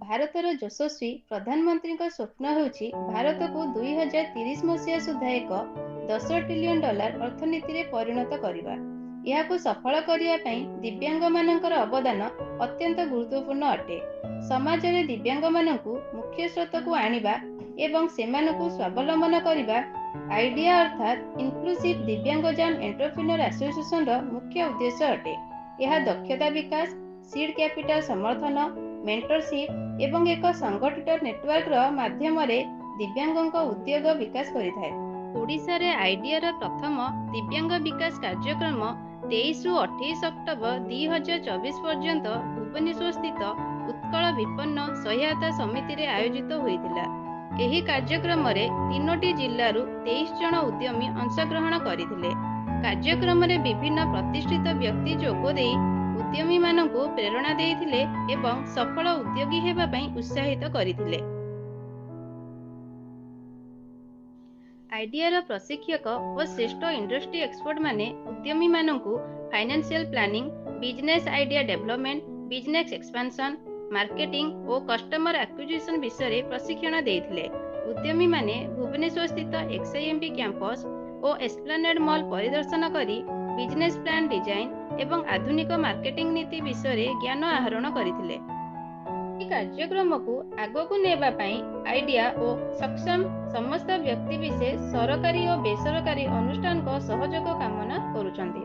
ଭାରତର ଯଶସ୍ୱୀ ପ୍ରଧାନମନ୍ତ୍ରୀଙ୍କ ସ୍ୱପ୍ନ ହେଉଛି ଭାରତକୁ 2030 ମସିହା ସୁଦ୍ଧା ଏକ $10 ଟ୍ରିଲିୟନ ଅର୍ଥନୀତିରେ ପରିଣତ କରିବା। ଏହାକୁ ସଫଳ କରିବା ପାଇଁ ଦିବ୍ୟାଙ୍ଗମାନଙ୍କର ଅବଦାନ ଅତ୍ୟନ୍ତ ଗୁରୁତ୍ୱପୂର୍ଣ୍ଣ ଅଟେ। ସମାଜରେ ଦିବ୍ୟାଙ୍ଗମାନଙ୍କୁ ମୁଖ୍ୟ ସ୍ରୋତକୁ ଆଣିବା ଏବଂ ସେମାନଙ୍କୁ ସ୍ୱାବଲମ୍ବନ କରିବା ଆଇଡିଆ ଅର୍ଥାତ୍ ଇନକ୍ଲୁସିଭ୍ ଦିବ୍ୟାଙ୍ଗଜନ ଏଣ୍ଟରପ୍ରିନର ଆସୋସିଏସନର ମୁଖ୍ୟ ଉଦ୍ଦେଶ୍ୟ ଅଟେ। ଏହା ଦକ୍ଷତା ବିକାଶ, ସିଡ୍ କ୍ୟାପିଟାଲ ସମର୍ଥନ, ମେଣ୍ଟରସିପ୍ ଏବଂ ଏକ ସଂଗଠିତ ନେଟୱାର୍କର ମାଧ୍ୟମରେ ଦିବ୍ୟାଙ୍ଗଙ୍କ ଉଦ୍ୟୋଗ ବିକାଶ କରିଥାଏ। ଓଡ଼ିଶାରେ ଆଇଡିଆର ପ୍ରଥମ ଦିବ୍ୟାଙ୍ଗ ବିକାଶ କାର୍ଯ୍ୟକ୍ରମ 23ରୁ 28 ଅକ୍ଟୋବର 2024 ପର୍ଯ୍ୟନ୍ତ ଭୁବନେଶ୍ୱରସ୍ଥିତ ଉତ୍କଳ ବିପନ୍ନ ସହାୟତା ସମିତିରେ ଆୟୋଜିତ ହୋଇଥିଲା। ଏହି କାର୍ଯ୍ୟକ୍ରମରେ 3ଟି ଜିଲ୍ଲାରୁ 23 ଜଣ ଉଦ୍ୟମୀ ଅଂଶଗ୍ରହଣ କରିଥିଲେ। କାର୍ଯ୍ୟକ୍ରମରେ ବିଭିନ୍ନ ପ୍ରତିଷ୍ଠିତ ବ୍ୟକ୍ତି ଯୋଗଦେଇ ଉଦ୍ୟମୀମାନଙ୍କୁ ପ୍ରେରଣା ଦେଇଥିଲେ ଏବଂ ସଫଳ ଉଦ୍ୟୋଗୀ ହେବା ପାଇଁ ଉତ୍ସାହିତ କରିଥିଲେ। ଆଇଡିଆର ପ୍ରଶିକ୍ଷକ ଓ ଶ୍ରେଷ୍ଠ ଇଣ୍ଡଷ୍ଟ୍ରି ଏକ୍ସପର୍ଟମାନେ ଉଦ୍ୟମୀମାନଙ୍କୁ financial planning, business idea development, business expansion, marketing ଓ କଷ୍ଟମର ଆକ୍ୱିଜିସନ ବିଷୟରେ ପ୍ରଶିକ୍ଷଣ ଦେଇଥିଲେ। ଉଦ୍ୟମୀମାନେ ଭୁବନେଶ୍ୱରସ୍ଥିତ XIMB କ୍ୟାମ୍ପସ ଓ ଏସ୍ପ୍ଲାନେଡ୍ ମଲ୍ ପରିଦର୍ଶନ କରି ବିଜନେସ୍ ପ୍ଲାନ୍ ଡିଜାଇନ୍ ଏବଂ ଆଧୁନିକ ମାର୍କେଟିଂ ନୀତି ବିଷୟରେ ଜ୍ଞାନ ଆହରଣ କରିଥିଲେ। ଏହି କାର୍ଯ୍ୟକ୍ରମକୁ ଆଗକୁ ନେବା ପାଇଁ ଆଇଡିଆ ଓ ସକ୍ଷମ ସମସ୍ତ ବ୍ୟକ୍ତିବିଶେଷ, ସରକାରୀ ଓ ବେସରକାରୀ ଅନୁଷ୍ଠାନଙ୍କ ସହଯୋଗ କାମନା କରୁଛନ୍ତି।